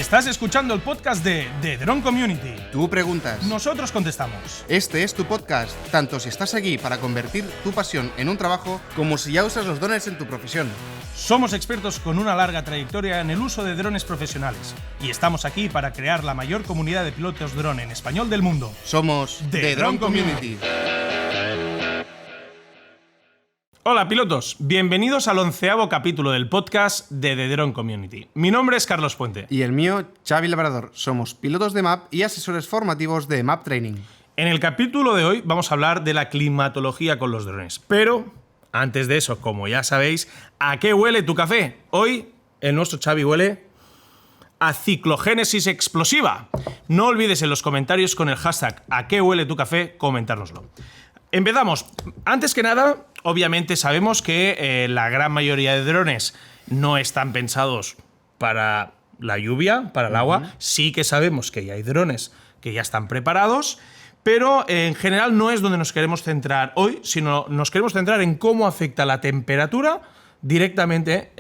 Estás escuchando el podcast de The Drone Community. Tú preguntas. Nosotros contestamos. Este es tu podcast, tanto si estás aquí para convertir tu pasión en un trabajo, como si ya usas los drones en tu profesión. Somos expertos con una larga trayectoria en el uso de drones profesionales y estamos aquí para crear la mayor comunidad de pilotos drone en español del mundo. Somos The Drone Community. Hola pilotos, bienvenidos al 11º capítulo del podcast de The Drone Community. Mi nombre es Carlos Puente. Y el mío, Xavi Labrador. Somos pilotos de MAP y asesores formativos de MAP Training. En el capítulo de hoy vamos a hablar de la climatología con los drones. Pero, antes de eso, como ya sabéis, ¿a qué huele tu café? Hoy, el nuestro Xavi huele a ciclogénesis explosiva. No olvides en los comentarios con el hashtag ¿a qué huele tu café? Comentárnoslo. Empezamos. Antes que nada, obviamente sabemos que la gran mayoría de drones no están pensados para la lluvia, para el agua. Sí que sabemos que ya hay drones que ya están preparados, pero en general no es donde nos queremos centrar hoy, sino nos queremos centrar en cómo afecta la temperatura directamente,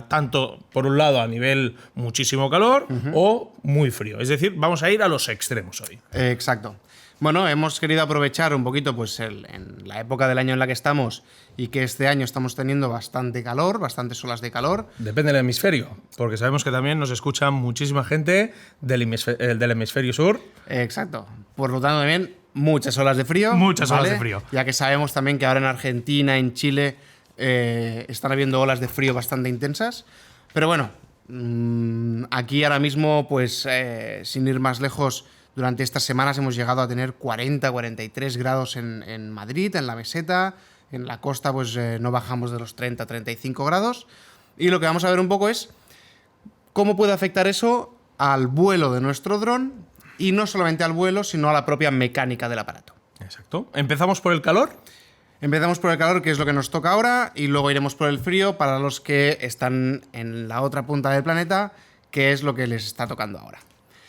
tanto por un lado a nivel muchísimo calor o muy frío. Es decir, vamos a ir a los extremos hoy. Exacto. Bueno, hemos querido aprovechar un poquito pues, en la época del año en la que estamos y que este año estamos teniendo bastante calor, bastantes olas de calor. Depende del hemisferio, porque sabemos que también nos escucha muchísima gente del hemisferio sur. Exacto. Por lo tanto, también muchas olas de frío. Muchas olas de frío. Ya que sabemos también que ahora en Argentina, en Chile, están habiendo olas de frío bastante intensas. Pero bueno, aquí ahora mismo, pues sin ir más lejos, durante estas semanas hemos llegado a tener 40-43 grados en Madrid, en la meseta. En la costa pues no bajamos de los 30-35 grados. Y lo que vamos a ver un poco es cómo puede afectar eso al vuelo de nuestro dron, y no solamente al vuelo, sino a la propia mecánica del aparato. Exacto. ¿Empezamos por el calor? Empezamos por el calor, que es lo que nos toca ahora, y luego iremos por el frío para los que están en la otra punta del planeta, que es lo que les está tocando ahora.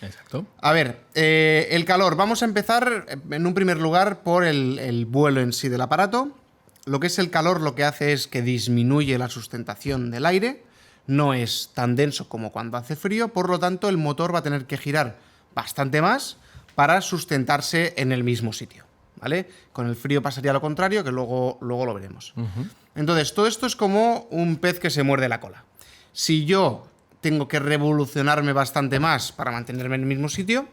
Exacto. A ver, el calor. Vamos a empezar en un primer lugar por el vuelo en sí del aparato. Lo que es el calor lo que hace es que disminuye la sustentación del aire, no es tan denso como cuando hace frío, por lo tanto el motor va a tener que girar bastante más para sustentarse en el mismo sitio, ¿vale? Con el frío pasaría lo contrario, que luego lo veremos. Entonces, todo esto es como un pez que se muerde la cola. Si yo tengo que revolucionarme bastante más para mantenerme en el mismo sitio,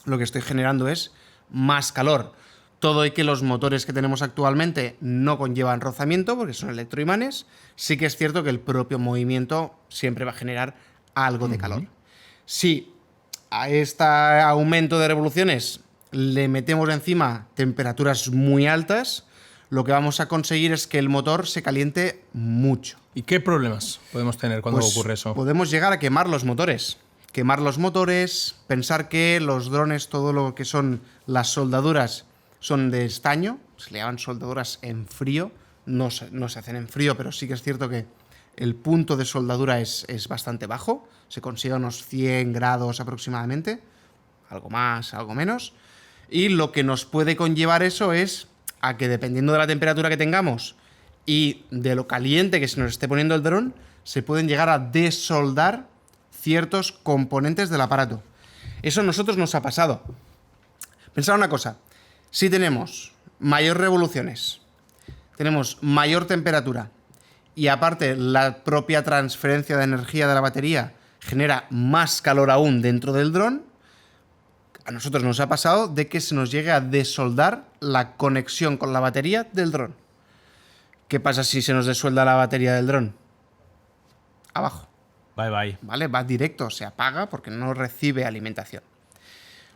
lo que estoy generando es más calor. Todo y que los motores que tenemos actualmente no conllevan rozamiento porque son electroimanes, sí que es cierto que el propio movimiento siempre va a generar algo de calor. Si a este aumento de revoluciones le metemos encima temperaturas muy altas, lo que vamos a conseguir es que el motor se caliente mucho. ¿Y qué problemas podemos tener cuando ocurre eso? Podemos llegar a quemar los motores. Quemar los motores, pensar que los drones, todo lo que son las soldaduras, son de estaño, se le llaman soldaduras en frío, no se hacen en frío, pero sí que es cierto que el punto de soldadura es bastante bajo, se consigue a unos 100 grados aproximadamente, algo más, algo menos, y lo que nos puede conllevar eso es a que, dependiendo de la temperatura que tengamos y de lo caliente que se nos esté poniendo el dron, se pueden llegar a desoldar ciertos componentes del aparato. Eso a nosotros nos ha pasado. Pensad una cosa, si tenemos mayor revoluciones, tenemos mayor temperatura y aparte la propia transferencia de energía de la batería genera más calor aún dentro del dron, a nosotros nos ha pasado de que se nos llegue a desoldar la conexión con la batería del dron. ¿Qué pasa si se nos desuelda la batería del dron? Abajo. Bye bye. ¿Vale? Va directo, se apaga porque no recibe alimentación.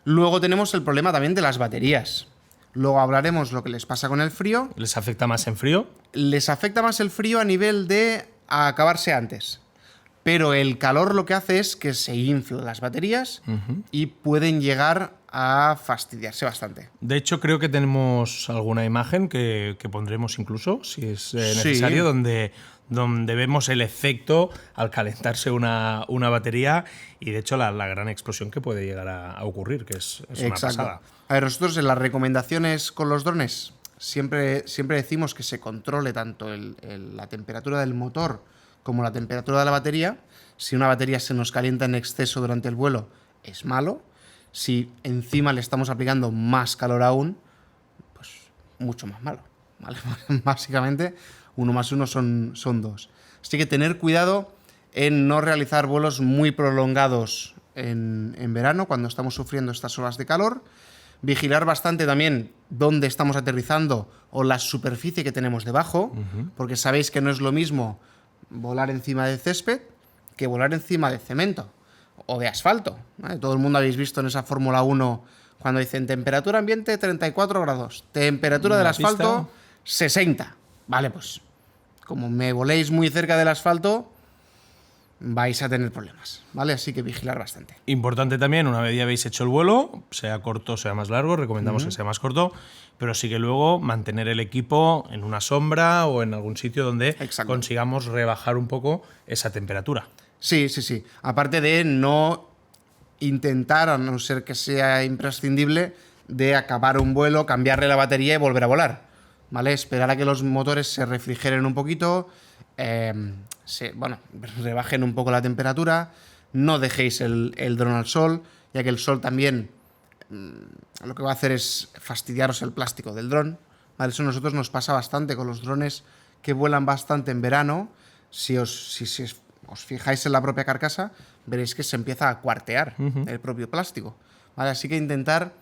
Luego tenemos el problema también de las baterías. Luego hablaremos lo que les pasa con el frío. ¿Les afecta más en frío? Les afecta más el frío a nivel de acabarse antes. Pero el calor lo que hace es que se inflan las baterías y pueden llegar a fastidiarse bastante. De hecho, creo que tenemos alguna imagen que pondremos incluso, si es necesario, donde vemos el efecto al calentarse una batería y, de hecho, la gran explosión que puede llegar a ocurrir, que es una pasada. A ver, nosotros en las recomendaciones con los drones siempre decimos que se controle tanto la temperatura del motor como la temperatura de la batería, Si una batería se nos calienta en exceso durante el vuelo, es malo. Si encima le estamos aplicando más calor aún, pues mucho más malo, ¿vale? Básicamente, 1 más 1 son 2. Así que tener cuidado en no realizar vuelos muy prolongados en verano, cuando estamos sufriendo estas olas de calor. Vigilar bastante también dónde estamos aterrizando o la superficie que tenemos debajo, porque sabéis que no es lo mismo volar encima de césped que volar encima de cemento o de asfalto, ¿vale? Todo el mundo habéis visto en esa Fórmula 1 cuando dicen temperatura ambiente 34 grados, temperatura del asfalto 60. Vale, pues como me voléis muy cerca del asfalto, vais a tener problemas, ¿vale? Así que vigilar bastante. Importante también, una vez ya habéis hecho el vuelo, sea corto, sea más largo, recomendamos que sea más corto, pero sí que luego mantener el equipo en una sombra o en algún sitio donde consigamos rebajar un poco esa temperatura. Sí. Aparte de no intentar, a no ser que sea imprescindible, de acabar un vuelo, cambiarle la batería y volver a volar, ¿vale? Esperar a que los motores se refrigeren un poquito, rebajen un poco la temperatura, no dejéis el dron al sol, ya que el sol también lo que va a hacer es fastidiaros el plástico del dron, ¿vale? Eso a nosotros nos pasa bastante con los drones que vuelan bastante en verano. Si os fijáis en la propia carcasa, veréis que se empieza a cuartear el propio plástico, ¿vale? Así que intentar,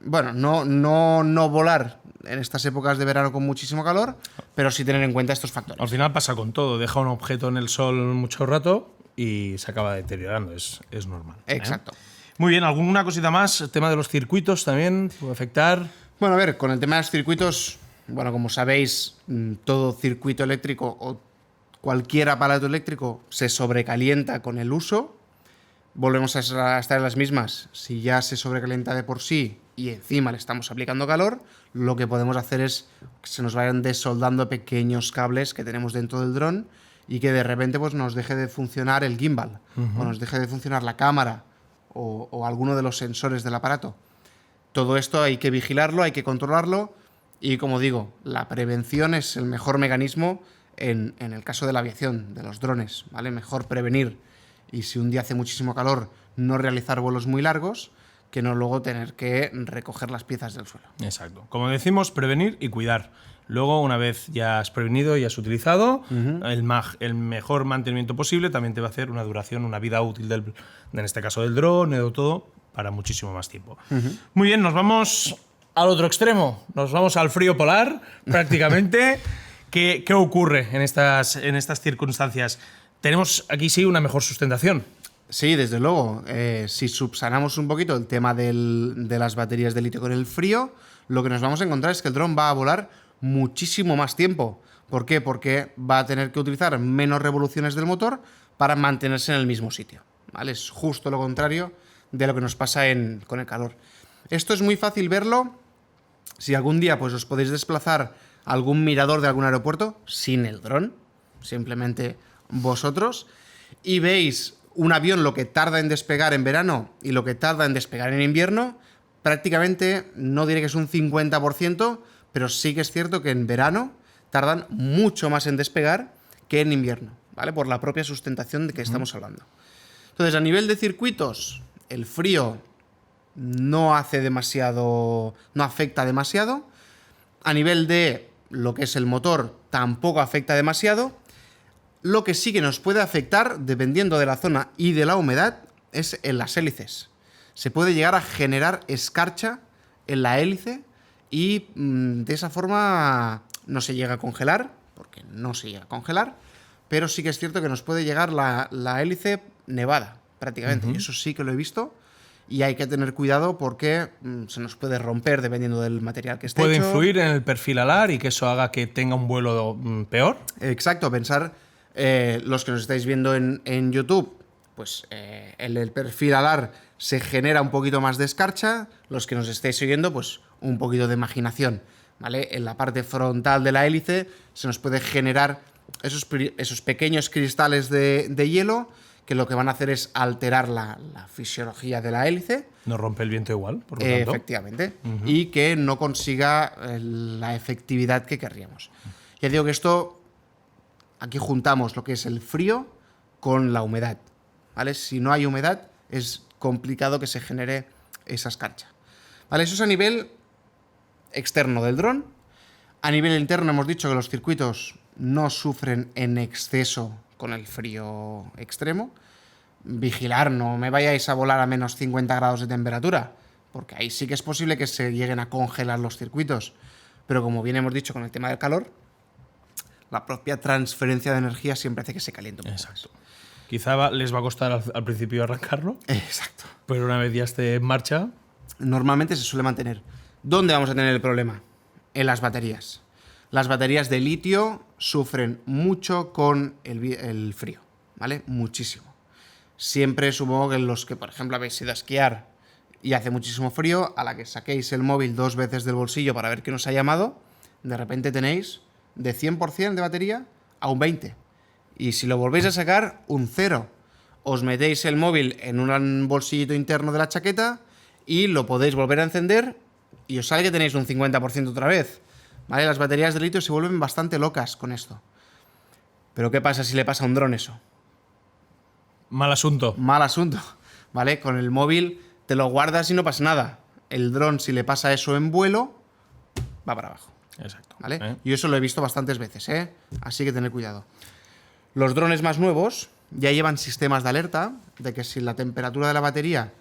no volar en estas épocas de verano con muchísimo calor, pero sí tener en cuenta estos factores. Al final pasa con todo, deja un objeto en el sol mucho rato y se acaba deteriorando, es normal. Exacto. Muy bien, ¿alguna cosita más? El tema de los circuitos también puede afectar. Bueno, a ver, con el tema de los circuitos, como sabéis, todo circuito eléctrico o cualquier aparato eléctrico se sobrecalienta con el uso. Volvemos a estar en las mismas. Si ya se sobrecalienta de por sí y encima le estamos aplicando calor, lo que podemos hacer es que se nos vayan desoldando pequeños cables que tenemos dentro del dron y que de repente pues, nos deje de funcionar el gimbal o nos deje de funcionar la cámara o alguno de los sensores del aparato. Todo esto hay que vigilarlo, hay que controlarlo y, como digo, la prevención es el mejor mecanismo en el caso de la aviación, de los drones, ¿vale? Mejor prevenir. Y si un día hace muchísimo calor, no realizar vuelos muy largos, que no luego tener que recoger las piezas del suelo. Exacto. Como decimos, prevenir y cuidar. Luego, una vez ya has prevenido y has utilizado, el mejor mantenimiento posible también te va a hacer una duración, una vida útil, en este caso del dron o todo, para muchísimo más tiempo. Muy bien, nos vamos al otro extremo. Nos vamos al frío polar, prácticamente. ¿Qué ocurre en estas circunstancias? Tenemos aquí sí una mejor sustentación. Sí, desde luego. Si subsanamos un poquito el tema de las baterías de litio con el frío, lo que nos vamos a encontrar es que el dron va a volar muchísimo más tiempo. ¿Por qué? Porque va a tener que utilizar menos revoluciones del motor para mantenerse en el mismo sitio, ¿vale? Es justo lo contrario de lo que nos pasa con el calor. Esto es muy fácil verlo si algún día pues, os podéis desplazar a algún mirador de algún aeropuerto sin el dron, simplemente vosotros, y veis un avión lo que tarda en despegar en verano y lo que tarda en despegar en invierno, prácticamente, no diré que es un 50%, pero sí que es cierto que en verano tardan mucho más en despegar que en invierno, ¿vale? Por la propia sustentación de que estamos hablando. Entonces, a nivel de circuitos, el frío no afecta demasiado. A nivel de lo que es el motor, tampoco afecta demasiado. Lo que sí que nos puede afectar, dependiendo de la zona y de la humedad, es en las hélices. Se puede llegar a generar escarcha en la hélice y de esa forma no se llega a congelar, porque no se llega a congelar, pero sí que es cierto que nos puede llegar la hélice nevada, prácticamente. Y eso sí que lo he visto. Y hay que tener cuidado porque se nos puede romper dependiendo del material que esté ¿Puede hecho. influir en el perfil alar y que eso haga que tenga un vuelo peor? Exacto, pensar, los que nos estáis viendo en YouTube, pues en el perfil alar se genera un poquito más de escarcha, los que nos estáis siguiendo, pues un poquito de imaginación, ¿vale? En la parte frontal de la hélice se nos puede generar esos pequeños cristales de hielo que lo que van a hacer es alterar la fisiología de la hélice. ¿No rompe el viento igual, por lo tanto? Efectivamente. Y que no consiga la efectividad que querríamos. Ya digo que esto, aquí juntamos lo que es el frío con la humedad, ¿vale? Si no hay humedad, es complicado que se genere esa escarcha, ¿vale? Eso es a nivel externo del dron. A nivel interno hemos dicho que los circuitos no sufren en exceso con el frío extremo. Vigilar, no me vayáis a volar a menos 50 grados de temperatura, porque ahí sí que es posible que se lleguen a congelar los circuitos. Pero como bien hemos dicho con el tema del calor, la propia transferencia de energía siempre hace que se caliente un poco. Exacto. Quizá les va a costar al principio arrancarlo, Exacto. pero una vez ya esté en marcha... Normalmente se suele mantener. ¿Dónde vamos a tener el problema? En las baterías. Las baterías de litio sufren mucho con el frío, ¿vale? Muchísimo. Siempre supongo que los que, por ejemplo, habéis ido a esquiar y hace muchísimo frío, a la que saquéis el móvil 2 veces del bolsillo para ver quién os ha llamado, de repente tenéis de 100% de batería a un 20%. Y si lo volvéis a sacar, un 0%. Os metéis el móvil en un bolsillito interno de la chaqueta y lo podéis volver a encender y os sale que tenéis un 50% otra vez. ¿Vale? Las baterías de litio se vuelven bastante locas con esto. Pero ¿qué pasa si le pasa a un dron eso? Mal asunto. Mal asunto, ¿vale? Con el móvil te lo guardas y no pasa nada. El dron, si le pasa eso en vuelo, va para abajo. Exacto. ¿Vale? Yo eso lo he visto bastantes veces, ¿eh? Así que tened cuidado. Los drones más nuevos ya llevan sistemas de alerta de que si la temperatura de la batería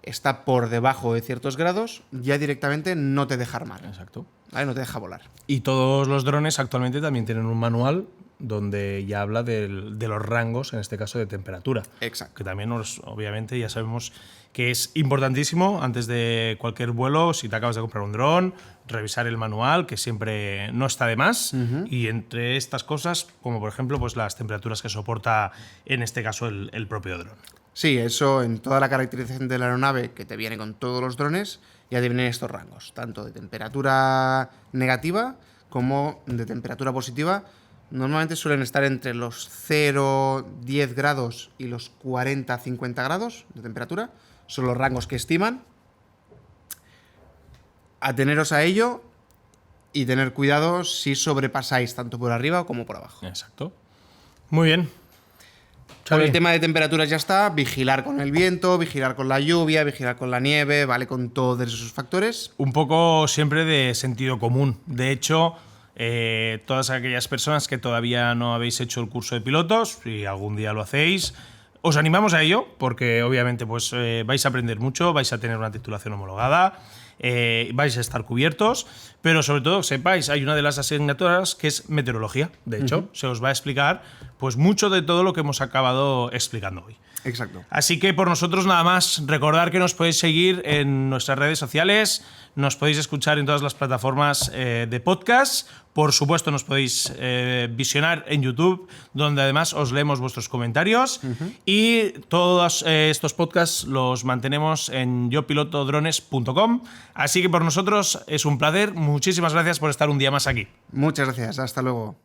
está por debajo de ciertos grados, ya directamente no te deja armar. Exacto. ¿Vale? No te deja volar. Y todos los drones actualmente también tienen un manual donde ya habla de los rangos, en este caso de temperatura. Exacto. Que también, obviamente, ya sabemos que es importantísimo antes de cualquier vuelo, si te acabas de comprar un dron, revisar el manual, que siempre no está de más. Y entre estas cosas, como por ejemplo pues las temperaturas que soporta, en este caso, el propio dron. Sí, eso en toda la caracterización de la aeronave que te viene con todos los drones, ya te vienen estos rangos, tanto de temperatura negativa como de temperatura positiva. Normalmente suelen estar entre los 0, 10 grados y los 40, 50 grados de temperatura. Son los rangos que estiman. Ateneros a ello y tener cuidado si sobrepasáis tanto por arriba como por abajo. Exacto. Muy bien. Con Xavi. el tema de temperaturas ya está. Vigilar con el viento, vigilar con la lluvia, vigilar con la nieve, ¿vale? Con todos esos factores. Un poco siempre de sentido común. De hecho, todas aquellas personas que todavía no habéis hecho el curso de pilotos, si algún día lo hacéis, os animamos a ello, porque obviamente pues, vais a aprender mucho, vais a tener una titulación homologada, vais a estar cubiertos, pero sobre todo sepáis, hay una de las asignaturas que es meteorología. De hecho, se os va a explicar pues, mucho de todo lo que hemos acabado explicando hoy. Exacto. Así que por nosotros nada más, recordar que nos podéis seguir en nuestras redes sociales, nos podéis escuchar en todas las plataformas de podcast, por supuesto nos podéis visionar en YouTube, donde además os leemos vuestros comentarios y todos estos podcasts los mantenemos en yopilotodrones.com. Así que por nosotros es un placer, muchísimas gracias por estar un día más aquí. Muchas gracias. Hasta luego.